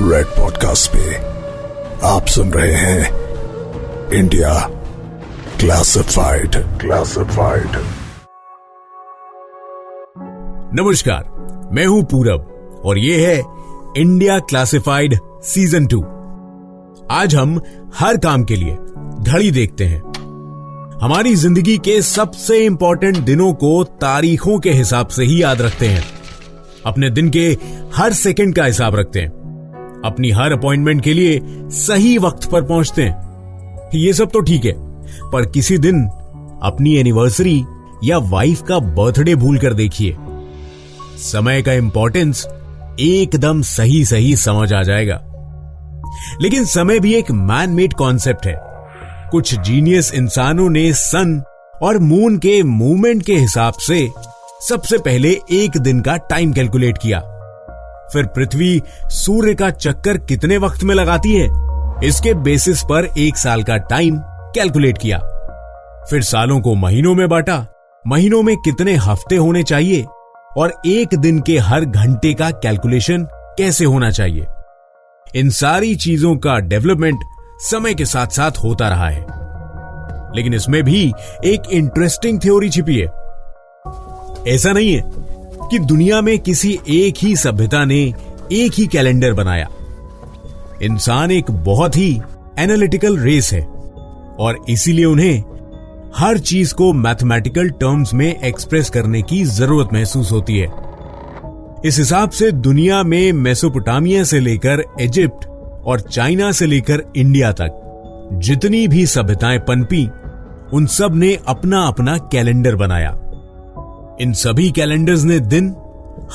Red podcast पे आप सुन रहे हैं इंडिया क्लासिफाइड। नमस्कार, मैं हूं पूरब और ये है इंडिया क्लासिफाइड सीजन 2। आज हम हर काम के लिए घड़ी देखते हैं। हमारी जिंदगी के सबसे इंपॉर्टेंट दिनों को तारीखों के हिसाब से ही याद रखते हैं। अपने दिन के हर सेकंड का हिसाब रखते हैं। अपनी हर अपॉइंटमेंट के लिए सही वक्त पर पहुंचते हैं। ये सब तो ठीक है, पर किसी दिन अपनी एनिवर्सरी या वाइफ का बर्थडे भूल कर देखिए। समय का इंपॉर्टेंस एकदम सही समझ आ जाएगा। लेकिन समय भी एक मैन मेड कॉन्सेप्ट है। कुछ जीनियस इंसानों ने सन और मून के मूवमेंट के हिसाब से सबसे पहले एक दिन का टाइम कैलकुलेट किया। फिर पृथ्वी सूर्य का चक्कर कितने वक्त में लगाती है, इसके बेसिस पर एक साल का टाइम कैलकुलेट किया। फिर सालों को महीनों में बांटा, महीनों में कितने हफ्ते होने चाहिए और एक दिन के हर घंटे का कैलकुलेशन कैसे होना चाहिए। इन सारी चीजों का डेवलपमेंट समय के साथ साथ होता रहा है। लेकिन इसमें भी एक इंटरेस्टिंग थ्योरी छिपी है। ऐसा नहीं है कि दुनिया में किसी एक ही सभ्यता ने एक ही कैलेंडर बनाया। इंसान एक बहुत ही एनालिटिकल रेस है और इसीलिए उन्हें हर चीज को मैथमेटिकल टर्म्स में एक्सप्रेस करने की जरूरत महसूस होती है। इस हिसाब से दुनिया में मेसोपोटामिया से लेकर इजिप्ट और चाइना से लेकर इंडिया तक जितनी भी सभ्यताएं पनपी, उन सब ने अपना अपना कैलेंडर बनाया। इन सभी कैलेंडर्स ने दिन,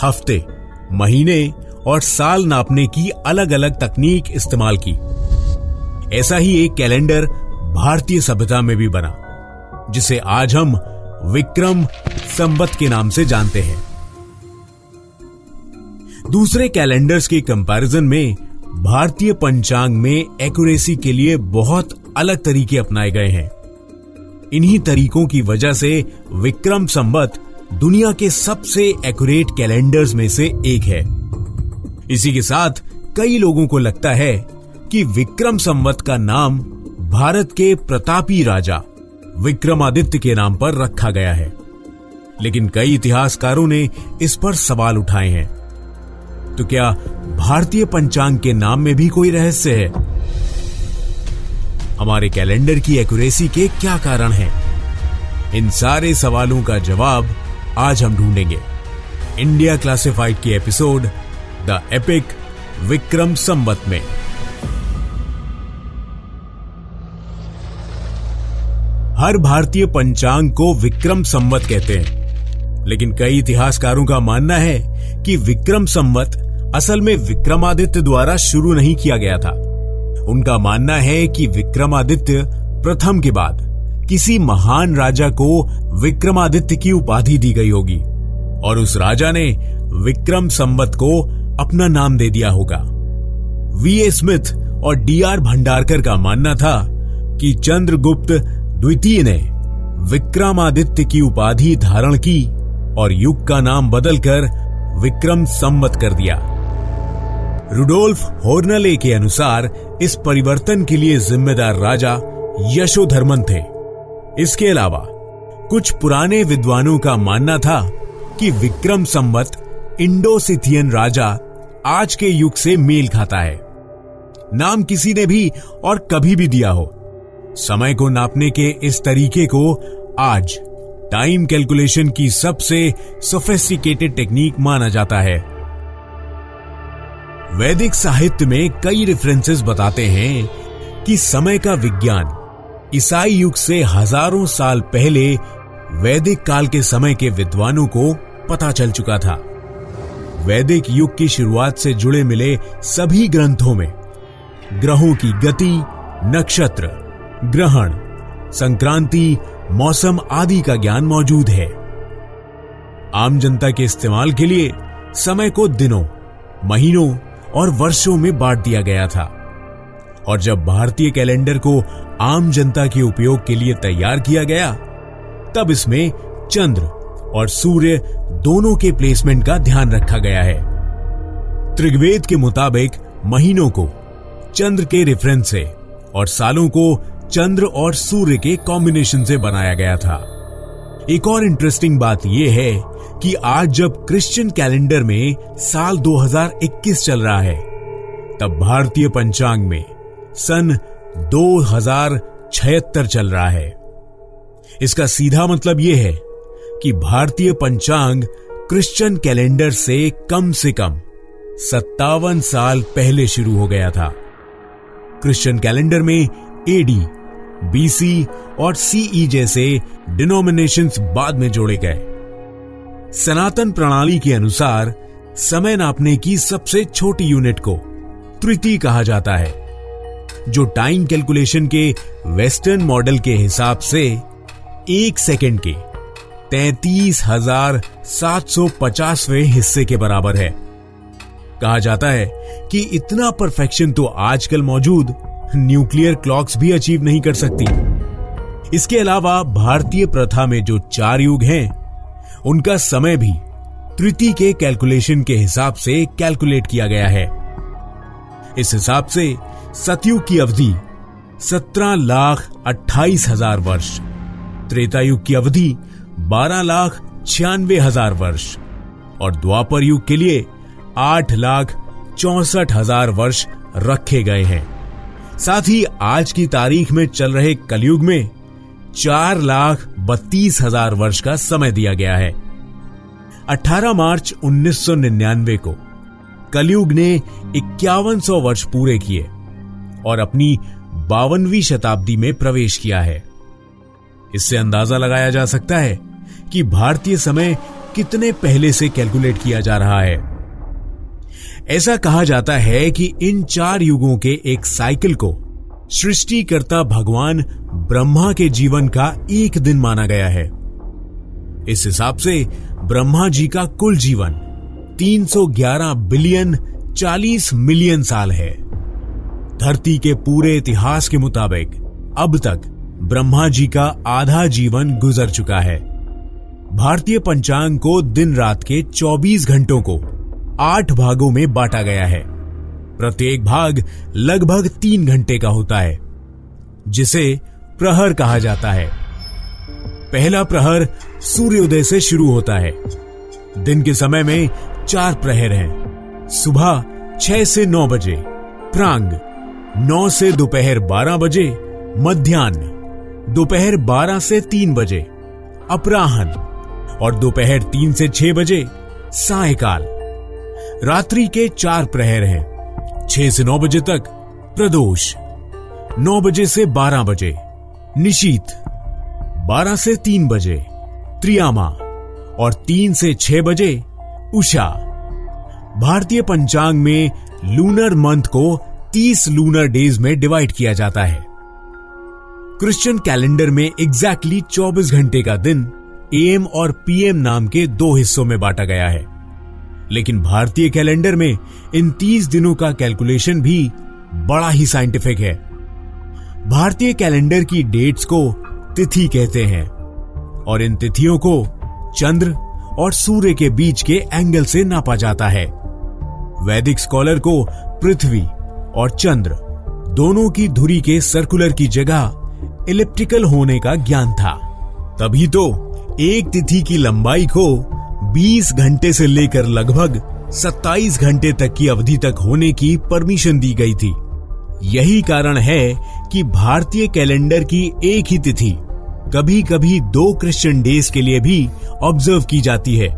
हफ्ते, महीने और साल नापने की अलग अलग तकनीक इस्तेमाल की। ऐसा ही एक कैलेंडर भारतीय सभ्यता में भी बना, जिसे आज हम विक्रम संवत के नाम से जानते हैं। दूसरे कैलेंडर्स के कंपैरिजन में भारतीय पंचांग में एक्यूरेसी के लिए बहुत अलग तरीके अपनाए गए हैं। इन्हीं तरीकों की वजह से विक्रम संवत दुनिया के सबसे एक्यूरेट कैलेंडर्स में से एक है। इसी के साथ कई लोगों को लगता है कि विक्रम संवत का नाम भारत के प्रतापी राजा विक्रमादित्य के नाम पर रखा गया है। लेकिन कई इतिहासकारों ने इस पर सवाल उठाए हैं। तो क्या भारतीय पंचांग के नाम में भी कोई रहस्य है? हमारे कैलेंडर की एक्यूरेसी के क्या कारण हैं? इन सारे सवालों का जवाब आज हम ढूंढेंगे इंडिया क्लासिफाइड की episode the epic Vikram Samvat में। हर भारतीय पंचांग को विक्रम संवत कहते हैं, लेकिन कई इतिहासकारों का मानना है कि विक्रम संवत असल में विक्रमादित्य द्वारा शुरू नहीं किया गया था। उनका मानना है कि विक्रमादित्य प्रथम के बाद किसी महान राजा को विक्रमादित्य की उपाधि दी गई होगी और उस राजा ने विक्रम संवत को अपना नाम दे दिया होगा। वी.ए. स्मिथ और डी.आर. भंडारकर का मानना था कि चंद्रगुप्त द्वितीय ने विक्रमादित्य की उपाधि धारण की और युग का नाम बदलकर विक्रम संवत कर दिया। रुडोल्फ होर्नले के अनुसार इस परिवर्तन के लिए जिम्मेदार राजा यशोधर्मन थे। इसके अलावा कुछ पुराने विद्वानों का मानना था कि विक्रम संवत इंडो-सिथियन राजा आज के युग से मेल खाता है। नाम किसी ने भी और कभी भी दिया हो, समय को नापने के इस तरीके को आज टाइम कैलकुलेशन की सबसे सोफिस्टिकेटेड टेक्निक माना जाता है। वैदिक साहित्य में कई रेफरेंसेस बताते हैं कि समय का विज्ञान ईसाई युग से हजारों साल पहले वैदिक काल के समय के विद्वानों को पता चल चुका था। वैदिक युग की शुरुआत से जुड़े मिले सभी ग्रंथों में ग्रहों की गति, नक्षत्र, ग्रहण, संक्रांति, मौसम आदि का ज्ञान मौजूद है। आम जनता के इस्तेमाल के लिए समय को दिनों, महीनों और वर्षों में बांट दिया गया था और जब भारतीय कैलेंडर को आम जनता के उपयोग के लिए तैयार किया गया, तब इसमें चंद्र और सूर्य दोनों के प्लेसमेंट का ध्यान रखा गया है। त्रिगवेद के मुताबिक महीनों को चंद्र के रेफरेंस से और सालों को चंद्र और सूर्य के कॉम्बिनेशन से बनाया गया था। एक और इंटरेस्टिंग बात यह है कि आज जब क्रिश्चियन कैलेंडर में साल 2021 चल रहा है, तब भारतीय पंचांग में सन 2076 चल रहा है। इसका सीधा मतलब यह है कि भारतीय पंचांग क्रिश्चियन कैलेंडर से कम 57 साल पहले शुरू हो गया था। क्रिश्चियन कैलेंडर में एडी, बीसी और सीई जैसे डिनोमिनेशंस बाद में जोड़े गए। सनातन प्रणाली के अनुसार समय नापने की सबसे छोटी यूनिट को त्रिति कहा जाता है, जो टाइम कैलकुलेशन के वेस्टर्न मॉडल के हिसाब से 1 सेकंड के 33,750वें हिस्से के बराबर है। कहा जाता है कि इतना परफेक्शन तो आजकल मौजूद न्यूक्लियर क्लॉक्स भी अचीव नहीं कर सकती। इसके अलावा भारतीय प्रथा में जो 4 युग हैं, उनका समय भी त्रिति के कैलकुलेशन के हिसाब से कैलकुलेट किया गया है। इस हिसाब से सतयुग की अवधि 17,28,000 वर्ष, त्रेता युग की अवधि 12,96,000 वर्ष और द्वापर युग के लिए 8,64,000 वर्ष रखे गए हैं। साथ ही आज की तारीख में चल रहे कलयुग में 4,32,000 वर्ष का समय दिया गया है। 18 मार्च 1999 को कलयुग ने 5100 वर्ष पूरे किए और अपनी 52वीं शताब्दी में प्रवेश किया है। इससे अंदाजा लगाया जा सकता है कि भारतीय समय कितने पहले से कैलकुलेट किया जा रहा है। ऐसा कहा जाता है कि इन 4 युगों के एक साइकिल को सृष्टिकर्ता भगवान ब्रह्मा के जीवन का एक दिन माना गया है। इस हिसाब से ब्रह्मा जी का कुल जीवन 311 बिलियन 40 मिलियन साल है। धरती के पूरे इतिहास के मुताबिक अब तक ब्रह्मा जी का आधा जीवन गुजर चुका है। भारतीय पंचांग को दिन रात के 24 घंटों को 8 भागों में बांटा गया है। प्रत्येक भाग लगभग 3 घंटे का होता है, जिसे प्रहर कहा जाता है। पहला प्रहर सूर्योदय से शुरू होता है। दिन के समय में 4 प्रहर हैं। सुबह 6 से 9 बजे, प्रांग 9 से दोपहर 12 बजे, मध्याह्न दोपहर 12 से 3 बजे, अपराह्न और दोपहर 3 से 6 बजे, सायंकाल। रात्रि के 4 प्रहर हैं। 6 से 9 बजे तक प्रदोष, 9 बजे से 12 बजे निशीथ, 12 से 3 बजे त्रियामा और 3 से 6 बजे उषा। भारतीय पंचांग में लूनर मंथ को 30 लूनर डेज में डिवाइड किया जाता है। क्रिश्चियन कैलेंडर में एग्जैक्टली 24 घंटे का दिन एएम और पीएम नाम के 2 हिस्सों में बांटा गया है। लेकिन भारतीय कैलेंडर में इन 30 दिनों का कैलकुलेशन भी बड़ा ही साइंटिफिक है। भारतीय कैलेंडर की डेट्स को तिथि कहते हैं और इन तिथियों को चंद्र और सूर्य के बीच के एंगल से नापा जाता है। वैदिक स्कॉलर को पृथ्वी और चंद्र दोनों की धुरी के सर्कुलर की जगह इलिप्टिकल होने का ज्ञान था। तभी तो एक तिथि की लंबाई को 20 घंटे से लेकर लगभग 27 घंटे तक की अवधि तक होने की परमिशन दी गई थी। यही कारण है कि भारतीय कैलेंडर की एक ही तिथि कभी कभी 2 क्रिश्चियन डेज के लिए भी ऑब्जर्व की जाती है।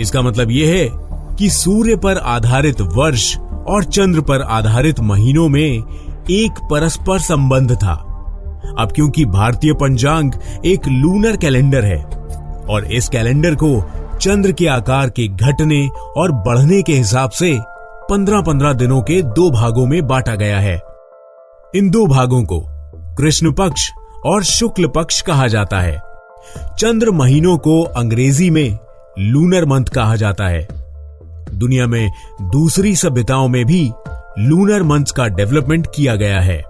इसका मतलब यह है कि सूर्य पर आधारित वर्ष और चंद्र पर आधारित महीनों में एक परस्पर संबंध था। अब क्योंकि भारतीय पंचांग एक लूनर कैलेंडर है और इस कैलेंडर को चंद्र के आकार के घटने और बढ़ने के हिसाब से 15-15 दिनों के 2 भागों में बांटा गया है। इन 2 भागों को कृष्ण पक्ष और शुक्ल पक्ष कहा जाता है। चंद्र महीनों को अंग्रेजी में लूनर मंथ कहा जाता है। दुनिया में दूसरी सभ्यताओं में भी लूनर मंथ्स का डेवलपमेंट किया गया है,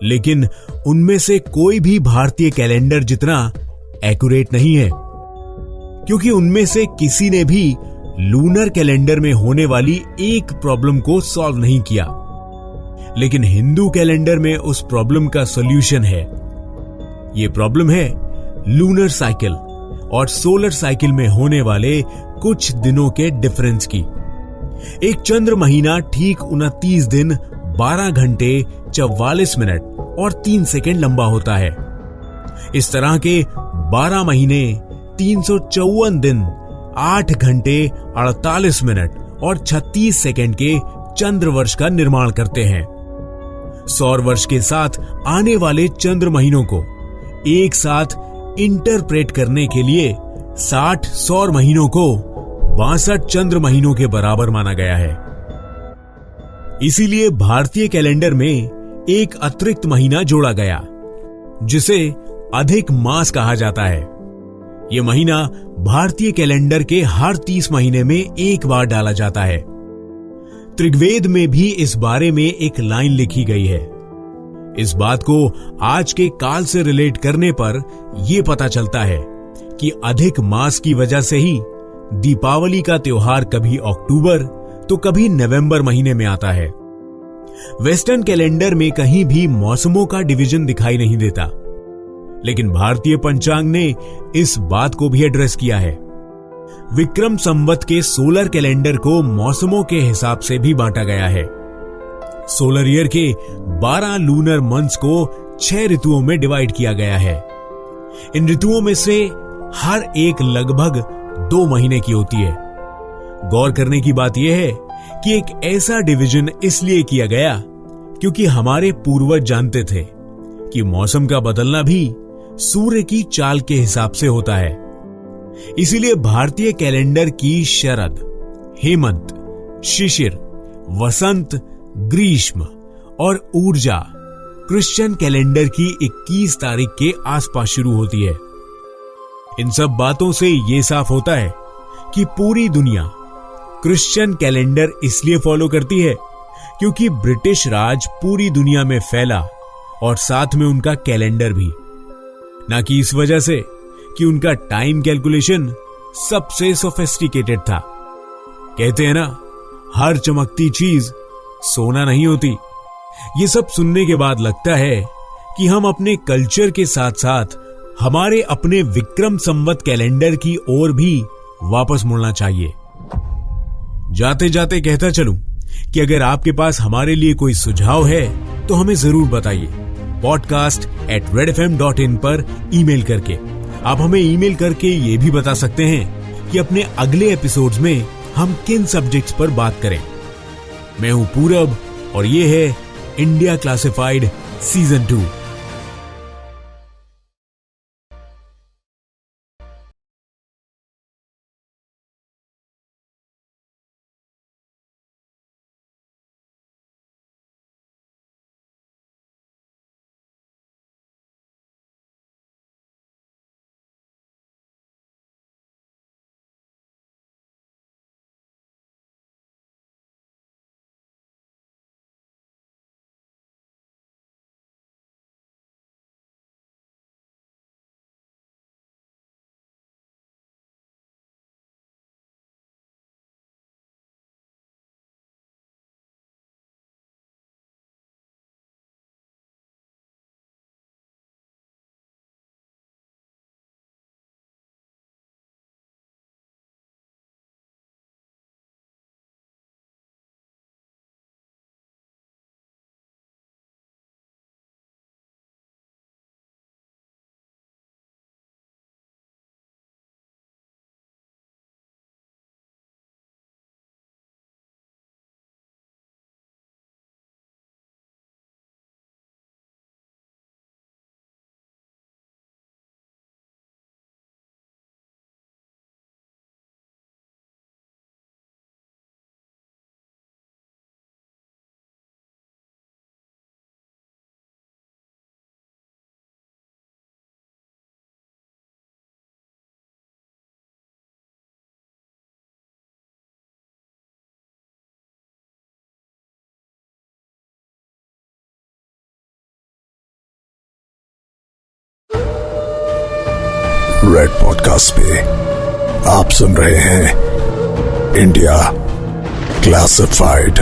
लेकिन उनमें से कोई भी भारतीय कैलेंडर जितना एक्यूरेट नहीं है, क्योंकि उनमें से किसी ने भी लूनर कैलेंडर में होने वाली एक प्रॉब्लम को सॉल्व नहीं किया, लेकिन हिंदू कैलेंडर में उस प्रॉब्लम का सॉल्यूशन है। यह प्रॉब्लम है लूनर साइकिल और सोलर साइकिल में होने वाले कुछ दिनों के डिफरेंस की। एक चंद्र महीना ठीक 29 दिन 12 घंटे 44 मिनट और 3 सेकंड लंबा होता है। इस तरह के 12 महीने 354 दिन 8 घंटे 48 मिनट और 36 सेकंड के चंद्र वर्ष का निर्माण करते हैं। सौर वर्ष के साथ आने वाले चंद्र महीनों को एक साथ इंटरप्रेट करने के लिए 60 सौर महीनों को 62 चंद्र महीनों के बराबर माना गया है। इसीलिए भारतीय कैलेंडर में एक अतिरिक्त महीना जोड़ा गया, जिसे अधिक मास कहा जाता है। यह महीना भारतीय कैलेंडर के हर 30 महीने में एक बार डाला जाता है। ऋग्वेद में भी इस बारे में एक लाइन लिखी गई है। इस बात को आज के काल से रिलेट करने पर यह पता चलता है कि अधिक मास की वजह से ही दीपावली का त्योहार कभी अक्टूबर तो कभी नवंबर महीने में आता है। वेस्टर्न कैलेंडर में कहीं भी मौसमों का डिवीजन दिखाई नहीं देता, लेकिन भारतीय पंचांग ने इस बात को भी एड्रेस किया है। विक्रम संवत के सोलर कैलेंडर को मौसमों के हिसाब से भी बांटा गया है। सोलर ईयर के 12 लूनर मंथ्स को 6 ऋतुओं में डिवाइड किया गया है। इन ऋतुओं में से हर एक लगभग 2 महीने की होती है। गौर करने की बात यह है कि एक ऐसा डिवीजन इसलिए किया गया क्योंकि हमारे पूर्वज जानते थे कि मौसम का बदलना भी सूर्य की चाल के हिसाब से होता है। इसीलिए भारतीय कैलेंडर की शरद, हेमंत, शिशिर, वसंत, ग्रीष्म और ऊर्जा क्रिश्चियन कैलेंडर की 21 तारीख के आसपास शुरू होती है। इन सब बातों से यह साफ होता है कि पूरी दुनिया क्रिश्चियन कैलेंडर इसलिए फॉलो करती है क्योंकि ब्रिटिश राज पूरी दुनिया में फैला और साथ में उनका कैलेंडर भी, ना कि इस वजह से कि उनका टाइम कैलकुलेशन सबसे सोफिस्टिकेटेड था। कहते हैं ना, हर चमकती चीज सोना नहीं होती। ये सब सुनने के बाद लगता है कि हम अपने कल्चर के साथ साथ हमारे अपने विक्रम संवत कैलेंडर की ओर भी वापस मुड़ना चाहिए। जाते जाते कहता चलूं कि अगर आपके पास हमारे लिए कोई सुझाव है तो हमें जरूर बताइए। podcast@redfm.in पर ईमेल करके आप हमें ईमेल करके ये भी बता सकते हैं कि अपने अगले एपिसोड्स में हम किन सब्जेक्ट्स पर बात करें। मैं हूं पूरब और ये है India classified season 2। Red podcast पे आप सुन रहे हैं इंडिया क्लासिफाइड।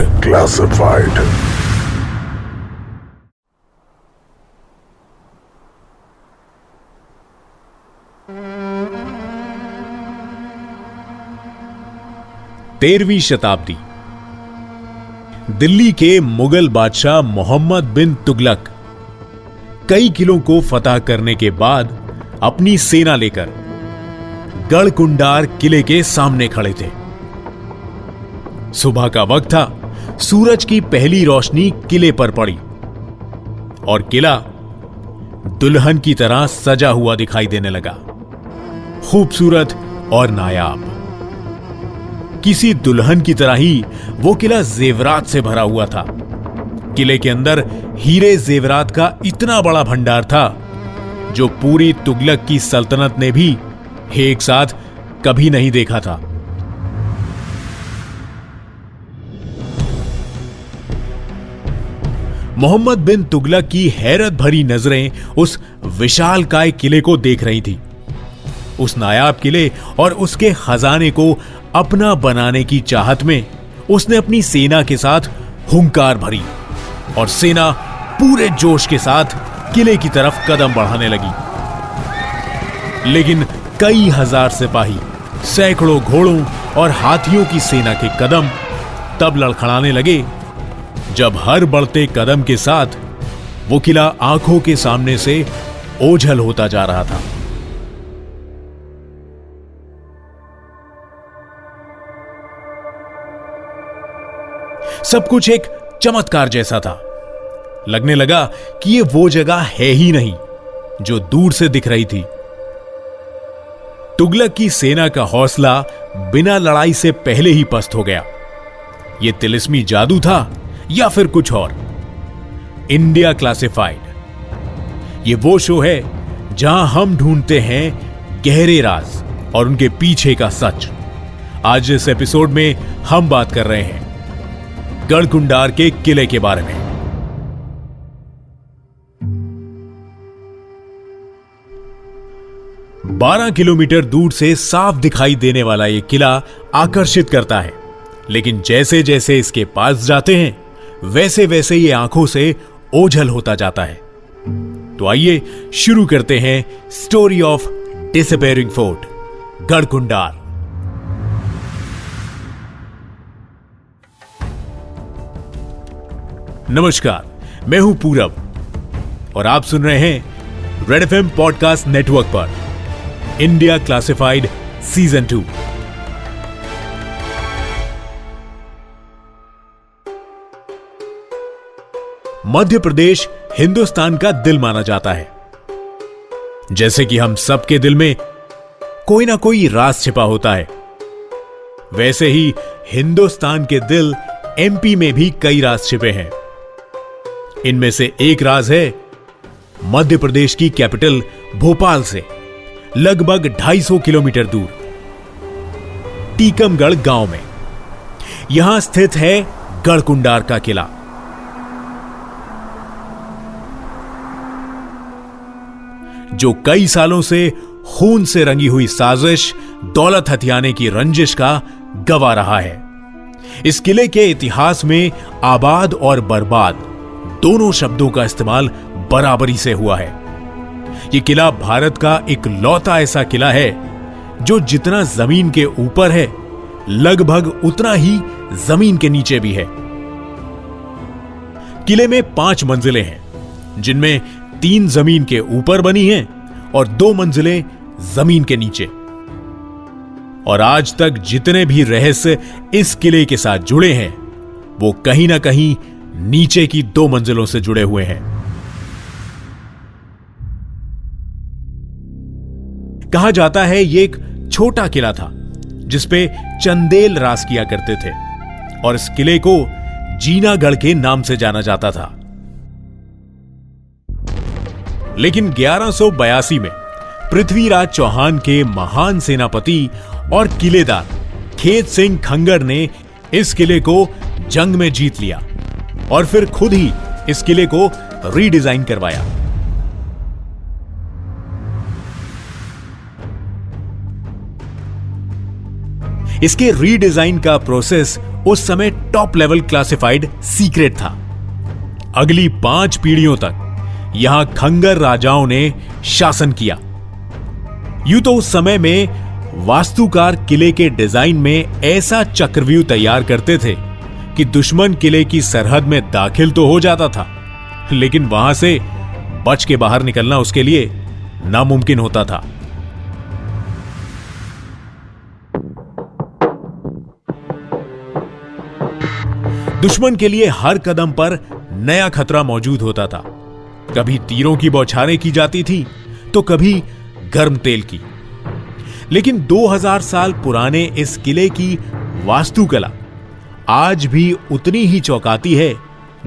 तेरहवीं शताब्दी। दिल्ली के मुगल बादशाह मोहम्मद बिन तुगलक कई किलों को फतह करने के बाद अपनी सेना लेकर गढ़कुंडार किले के सामने खड़े थे। सुबह का वक्त था। सूरज की पहली रोशनी किले पर पड़ी और किला दुल्हन की तरह सजा हुआ दिखाई देने लगा, खूबसूरत और नायाब। किसी दुल्हन की तरह ही वो किला जेवरात से भरा हुआ था। किले के अंदर हीरे जेवरात का इतना बड़ा भंडार था जो पूरी तुगलक की सल्तनत ने भी एक साथ कभी नहीं देखा था। मोहम्मद बिन तुगलक की हैरत भरी नजरें उस विशालकाय किले को देख रही थी। उस नायाब किले और उसके खजाने को अपना बनाने की चाहत में उसने अपनी सेना के साथ हुंकार भरी और सेना पूरे जोश के साथ किले की तरफ कदम बढ़ाने लगी। लेकिन कई हजार सिपाही, सैकड़ों घोड़ों और हाथियों की सेना के कदम तब लड़खड़ाने लगे जब हर बढ़ते कदम के साथ वो किला आंखों के सामने से ओझल होता जा रहा था। सब कुछ एक चमत्कार जैसा था। लगने लगा कि ये वो जगह है ही नहीं जो दूर से दिख रही थी। तुगलक की सेना का हौसला बिना लड़ाई से पहले ही पस्त हो गया। यह तिलिस्मी जादू था या फिर कुछ और। इंडिया क्लासिफाइड ये वो शो है जहां हम ढूंढते हैं गहरे राज और उनके पीछे का सच। आज इस एपिसोड में हम बात कर रहे हैं गढ़कुंडार के किले के बारे में। बारह किलोमीटर दूर से साफ दिखाई देने वाला यह किला आकर्षित करता है, लेकिन जैसे जैसे इसके पास जाते हैं वैसे वैसे ये आंखों से ओझल होता जाता है। तो आइए शुरू करते हैं story of disappearing fort, Garhkundar. नमस्कार, मैं हूं पूरब और आप सुन रहे हैं रेड एफएम पॉडकास्ट नेटवर्क पर India classified season 2। Madhya Pradesh Hindustan का दिल माना जाता है। जैसे कि हम सबके दिल में कोई ना कोई राज छिपा होता है, वैसे ही हिंदुस्तान के दिल एमपी में भी कई राज छिपे हैं। इनमें से एक राज है मध्य प्रदेश की कैपिटल भोपाल से लगभग 250 किलोमीटर दूर टीकमगढ़ गांव में यहां स्थित है गढ़कुंडार का किला। जो कई सालों से खून से रंगी हुई साजिश, दौलत हथियाने की रंजिश का गवाह रहा है। इस किले के इतिहास में आबाद और बर्बाद दोनों शब्दों का इस्तेमाल बराबरी से हुआ है। यह किला भारत का इकलौता ऐसा किला है जो जितना जमीन के ऊपर है लगभग उतना ही जमीन के नीचे भी है। किले में 5 मंजिलें हैं, जिनमें 3 जमीन के ऊपर बनी हैं और 2 मंजिलें जमीन के नीचे। और आज तक जितने भी रहस्य इस किले के साथ जुड़े हैं वो कहीं ना कहीं नीचे की 2 मंजिलों से जुड़े हुए हैं। कहा जाता है ये एक छोटा किला था जिसपे चंदेल राज किया करते थे और इस किले को जीनागढ़ के नाम से जाना जाता था। लेकिन 1182 में पृथ्वीराज चौहान के महान सेनापति और किलेदार खेत सिंह खंगर ने इस किले को जंग में जीत लिया और फिर खुद ही इस किले को रीडिजाइन करवाया। इसके रीडिजाइन का प्रोसेस उस समय टॉप लेवल क्लासिफाइड सीक्रेट था। अगली 5 पीढ़ियों तक यहां खंगर राजाओं ने शासन किया। यूं तो उस समय में वास्तुकार किले के डिजाइन में ऐसा चक्रव्यूह तैयार करते थे कि दुश्मन किले की सरहद में दाखिल तो हो जाता था, लेकिन वहां से बच के बाहर निकलना उसके लिए नामुमकिन होता था। दुश्मन के लिए हर कदम पर नया खतरा मौजूद होता था। कभी तीरों की बौछारें की जाती थी तो कभी गर्म तेल की। लेकिन 2000 साल पुराने इस किले की वास्तुकला आज भी उतनी ही चौंकाती है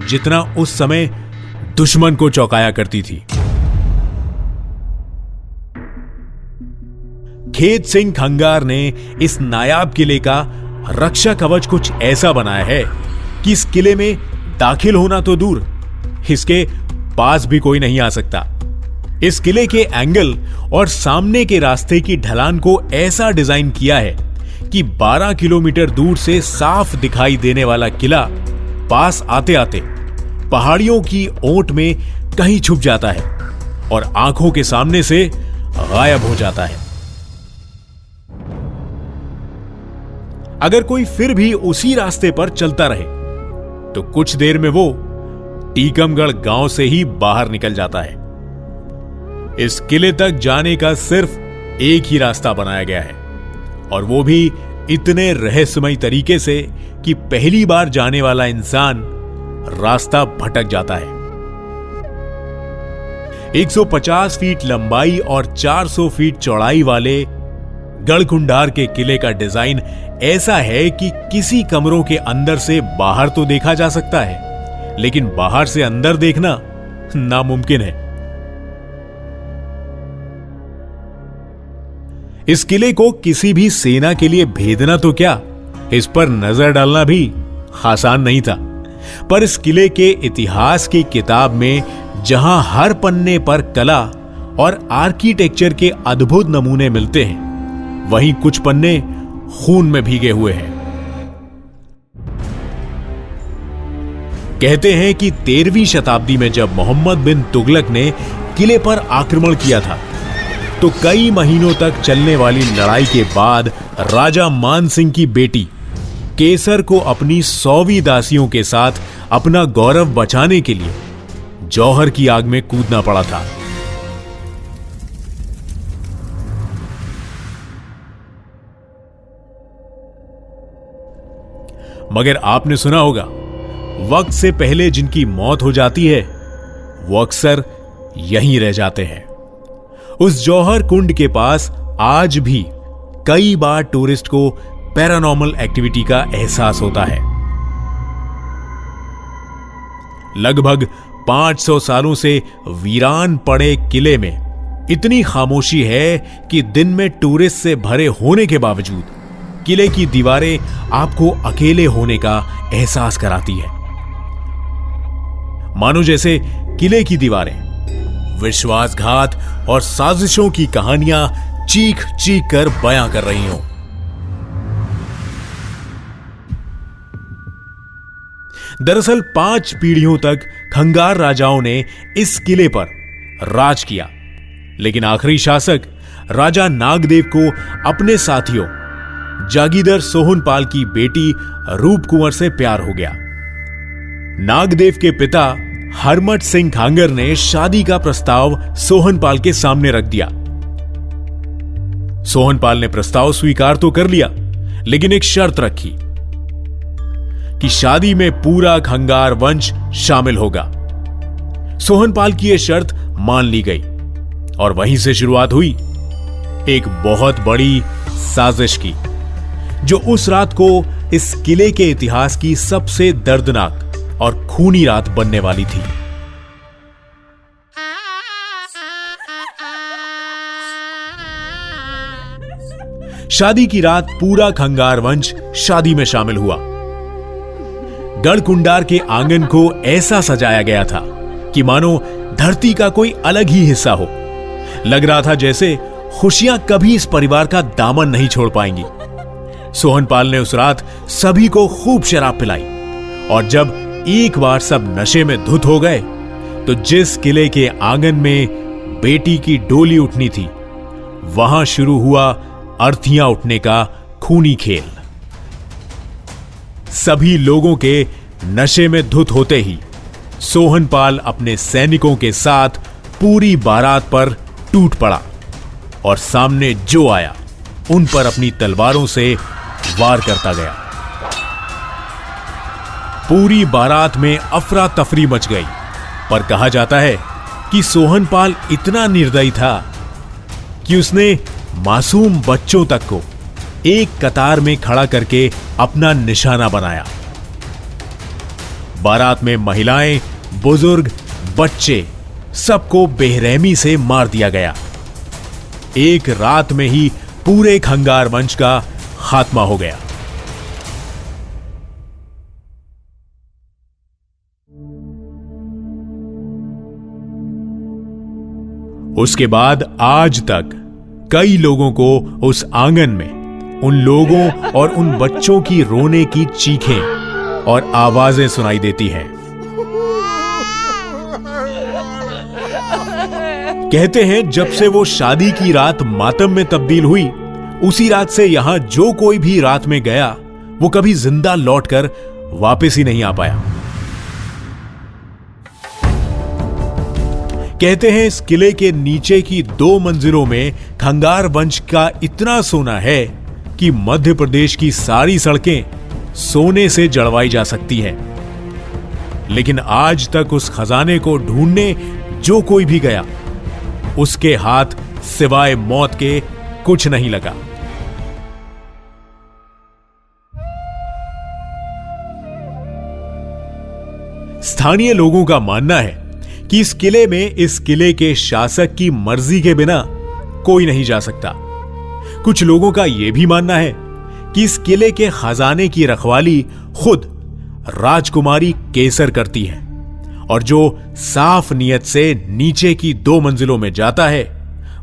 जितना उस समय दुश्मन को चौंकाया करती थी। खेत सिंह खंगार ने इस नायाब किले का रक्षा कवच कुछ ऐसा बनाया है कि इस किले में दाखिल होना तो दूर, इसके पास भी कोई नहीं आ सकता। इस किले के एंगल और सामने के रास्ते की ढलान को ऐसा डिजाइन किया है कि 12 किलोमीटर दूर से साफ दिखाई देने वाला किला पास आते आते पहाड़ियों की ओट में कहीं छुप जाता है और आंखों के सामने से गायब हो जाता है। अगर कोई फिर भी उसी रास्ते पर चलता रहे तो कुछ देर में वो टीकमगढ़ गांव से ही बाहर निकल जाता है। इस किले तक जाने का सिर्फ एक ही रास्ता बनाया गया है, और वो भी इतने रहस्यमय तरीके से कि पहली बार जाने वाला इंसान रास्ता भटक जाता है। 150 फीट लंबाई और 400 फीट चौड़ाई वाले गढ़कुंडार के किले का डिजाइन ऐसा है कि किसी कमरों के अंदर से बाहर तो देखा जा सकता है, लेकिन बाहर से अंदर देखना नामुमकिन है। इस किले को किसी भी सेना के लिए भेदना तो क्या, इस पर नजर डालना भी आसान नहीं था। पर इस किले के इतिहास की किताब में जहां हर पन्ने पर कला और आर्किटेक्चर के अद्भुत नमूने मिलते हैं, वहीं कुछ पन्ने खून में भीगे हुए हैं। कहते हैं कि 13वीं शताब्दी में जब मोहम्मद बिन तुगलक ने किले पर आक्रमण किया था, तो कई महीनों तक चलने वाली लड़ाई के बाद राजा मान सिंह की बेटी केसर को अपनी 100वीं दासियों के साथ अपना गौरव बचाने के लिए जौहर की आग में कूदना पड़ा था। मगर आपने सुना होगा, वक्त से पहले जिनकी मौत हो जाती है वो अक्सर यहीं रह जाते हैं। उस जौहर कुंड के पास आज भी कई बार टूरिस्ट को पैरानॉर्मल एक्टिविटी का एहसास होता है। लगभग 500 सालों से वीरान पड़े किले में इतनी खामोशी है कि दिन में टूरिस्ट से भरे होने के बावजूद किले की दीवारें आपको अकेले होने का एहसास कराती है। मानो जैसे किले की दीवारें विश्वासघात और साजिशों की कहानियां चीख चीख कर बयां कर रही हों। दरअसल 5 पीढ़ियों तक खंगार राजाओं ने इस किले पर राज किया, लेकिन आखिरी शासक राजा नागदेव को अपने साथियों जागीरदार सोहनपाल की बेटी रूप कुंवर से प्यार हो गया। नागदेव के पिता हरमट सिंह खांगर ने शादी का प्रस्ताव सोहनपाल के सामने रख दिया। सोहनपाल ने प्रस्ताव स्वीकार तो कर लिया, लेकिन एक शर्त रखी कि शादी में पूरा खंगार वंश शामिल होगा। सोहनपाल की यह शर्त मान ली गई और वहीं से शुरुआत हुई एक बहुत बड़ी साजिश की, जो उस रात को इस किले के इतिहास की सबसे दर्दनाक और खूनी रात बनने वाली थी। शादी की रात पूरा खंगार वंश शादी में शामिल हुआ। गढ़कुंडार के आंगन को ऐसा सजाया गया था कि मानो धरती का कोई अलग ही हिस्सा हो। लग रहा था जैसे खुशियां कभी इस परिवार का दामन नहीं छोड़ पाएंगी। सोहनपाल ने उस रात सभी को खूब शराब पिलाई और जब एक बार सब नशे में धुत हो गए तो जिस किले के आंगन में बेटी की डोली उठनी थी वहां शुरू हुआ अर्थियां उठने का खूनी खेल। सभी लोगों के नशे में धुत होते ही सोहनपाल अपने सैनिकों के साथ पूरी बारात पर टूट पड़ा और सामने जो आया उन पर अपनी तलवारों से वार करता गया। पूरी बारात में अफरा तफरी मच गई, पर कहा जाता है कि सोहनपाल इतना निर्दयी था कि उसने मासूम बच्चों तक को एक कतार में खड़ा करके अपना निशाना बनाया। बारात में महिलाएं, बुजुर्ग, बच्चे सबको बेरहमी से मार दिया गया। एक रात में ही पूरे खंगार वंश का खात्मा हो गया। उसके बाद आज तक कई लोगों को उस आंगन में उन लोगों और उन बच्चों की रोने की चीखें और आवाजें सुनाई देती हैं। कहते हैं जब से वो शादी की रात मातम में तब्दील हुई, उसी रात से यहां जो कोई भी रात में गया वो कभी जिंदा लौटकर वापस ही नहीं आ पाया। कहते हैं इस किले के नीचे की 2 मंजिलों में खंगार वंश का इतना सोना है कि मध्य प्रदेश की सारी सड़कें सोने से जड़वाई जा सकती हैं। लेकिन आज तक उस खजाने को ढूंढने जो कोई भी गया उसके हाथ सिवाय मौत के कुछ नहीं लगा। स्थानीय लोगों का मानना है कि इस किले के शासक की मर्जी के बिना कोई नहीं जा सकता। कुछ लोगों का यह भी मानना है कि इस किले के खजाने की रखवाली खुद राजकुमारी केसर करती है और जो साफ नियत से नीचे की 2 मंजिलों में जाता है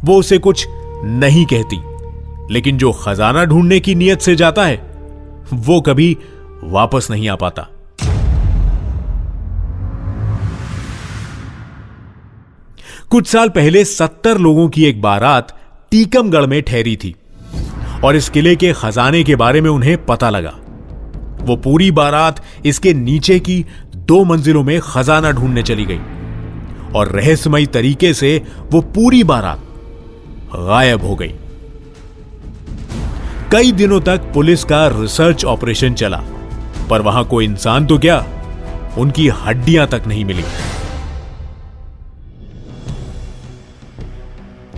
वो उसे कुछ नहीं कहती, लेकिन जो खजाना ढूंढने की नियत से जाता है वो कभी वापस नहीं आ पाता। कुछ साल पहले 70 लोगों की एक बारात टीकमगढ़ में ठहरी थी और इस किले के खजाने के बारे में उन्हें पता लगा। वो पूरी बारात इसके नीचे की 2 मंजिलों में खजाना ढूंढने चली गई और रहस्यमयी तरीके से वो पूरी बारात गायब हो गई। कई दिनों तक पुलिस का रिसर्च ऑपरेशन चला, पर वहां कोई इंसान तो क्या, उनकी हड्डियां तक नहीं मिली।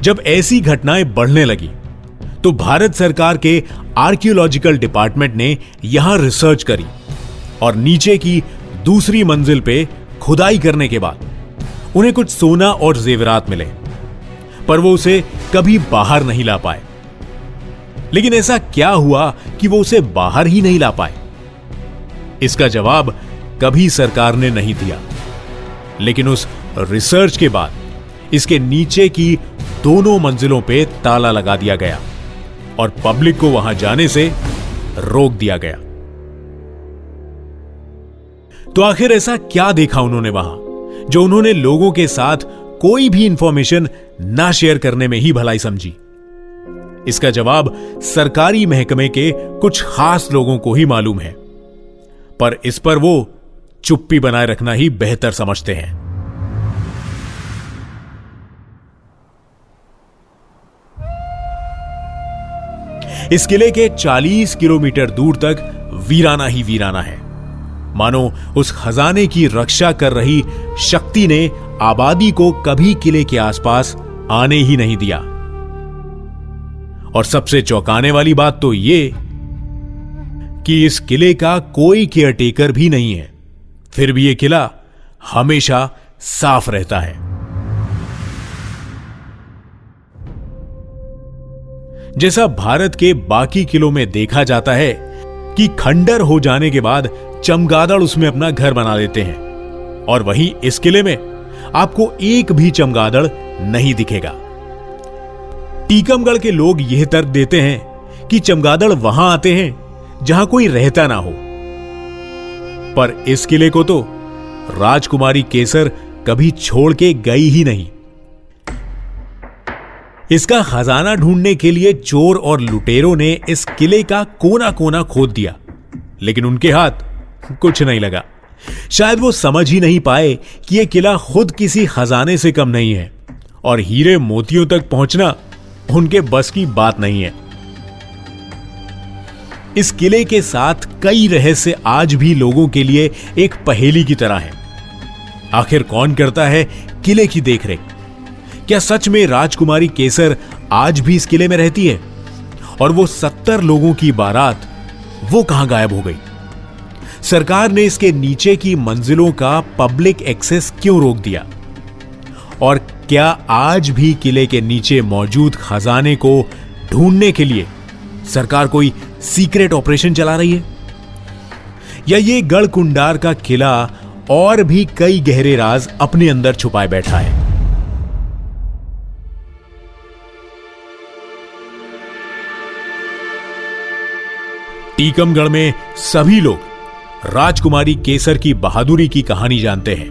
जब ऐसी घटनाएं बढ़ने लगी तो भारत सरकार के आर्कियोलॉजिकल डिपार्टमेंट ने यहां रिसर्च करी और नीचे की दूसरी मंजिल पे खुदाई करने के बाद उन्हें कुछ सोना और जेवरात मिले, पर वो उसे कभी बाहर नहीं ला पाए। लेकिन ऐसा क्या हुआ कि वो उसे बाहर ही नहीं ला पाए? इसका जवाब कभी सरकार ने नहीं दिया। लेकिन उस रिसर्च के बाद इसके नीचे की दोनों मंजिलों पे ताला लगा दिया गया और पब्लिक को वहां जाने से रोक दिया गया। तो आखिर ऐसा क्या देखा उन्होंने वहां जो उन्होंने लोगों के साथ कोई भी इंफॉर्मेशन ना शेयर करने में ही भलाई समझी? इसका जवाब सरकारी महकमे के कुछ खास लोगों को ही मालूम है, पर इस पर वो चुप्पी बनाए रखना ही बेहतर समझते हैं। इस किले के 40 किलोमीटर दूर तक वीराना ही वीराना है। मानो उस खजाने की रक्षा कर रही शक्ति ने आबादी को कभी किले के आसपास आने ही नहीं दिया। और सबसे चौंकाने वाली बात तो यह कि इस किले का कोई केयरटेकर भी नहीं है, फिर भी यह किला हमेशा साफ रहता है। जैसा भारत के बाकी किलों में देखा जाता है कि खंडर हो जाने के बाद चमगादड़ उसमें अपना घर बना लेते हैं, और वहीं इस किले में आपको एक भी चमगादड़ नहीं दिखेगा। टीकमगढ़ के लोग यह तर्क देते हैं कि चमगादड़ वहां आते हैं जहां कोई रहता ना हो। पर इस किले को तो राजकुमारी केसर कभी छोड़ के गई ही नहीं। इसका खजाना ढूंढने के लिए चोर और लुटेरों ने इस किले का कोना कोना खोद दिया, लेकिन उनके हाथ कुछ नहीं लगा। शायद वो समझ ही नहीं पाए कि यह किला खुद किसी खजाने से कम नहीं है और हीरे मोतियों तक पहुंचना उनके बस की बात नहीं है। इस किले के साथ कई रहस्य आज भी लोगों के लिए एक पहेली की तरह है। आखिर कौन करता है किले की देखरेख? क्या सच में राजकुमारी केसर आज भी इस किले में रहती है? और वो 70 लोगों की बारात वो कहां गायब हो गई? सरकार ने इसके नीचे की मंजिलों का पब्लिक एक्सेस क्यों रोक दिया? और क्या आज भी किले के नीचे मौजूद खजाने को ढूंढने के लिए सरकार कोई सीक्रेट ऑपरेशन चला रही है? या ये गढ़कुंडार का किला और भी कई गहरे राज अपने अंदर छुपाए बैठा है? टीकमगढ़ में सभी लोग राजकुमारी केसर की बहादुरी की कहानी जानते हैं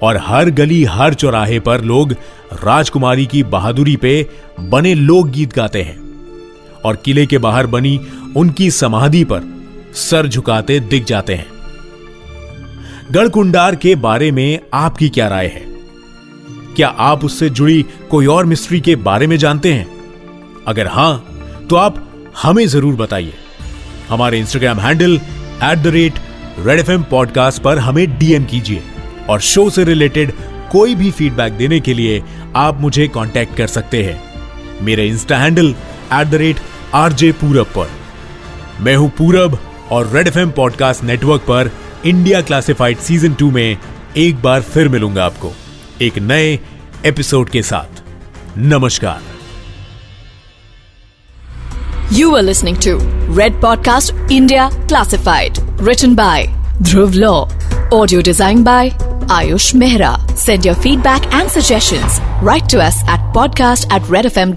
और हर गली हर चौराहे पर लोग राजकुमारी की बहादुरी पे बने लोकगीत गाते हैं और किले के बाहर बनी उनकी समाधि पर सर झुकाते दिख जाते हैं। गढ़कुंडार के बारे में आपकी क्या राय है? क्या आप उससे जुड़ी कोई और मिस्ट्री के बारे में जानते हैं? अगर हां, तो आप हमें जरूर बताइए। हमारे इंस्टाग्राम हैंडल @RedFM Podcast पर हमें DM कीजिए और शो से रिलेटेड कोई भी फीडबैक देने के लिए आप मुझे कांटेक्ट कर सकते हैं मेरे इंस्टा हैंडल @RJ पूरब पर। मैं हूं पूरब और रेड FM पॉडकास्ट नेटवर्क पर इंडिया क्लासिफाइड सीजन 2 में एक बार फिर मिलूंगा आपको एक नए एपिसोड के साथ। नमस्कार। You were listening to Red Podcast India Classified, written by Dhruv Law, audio designed by Ayush Mehra. Send your feedback and suggestions. Write to us at podcast@redfm.in.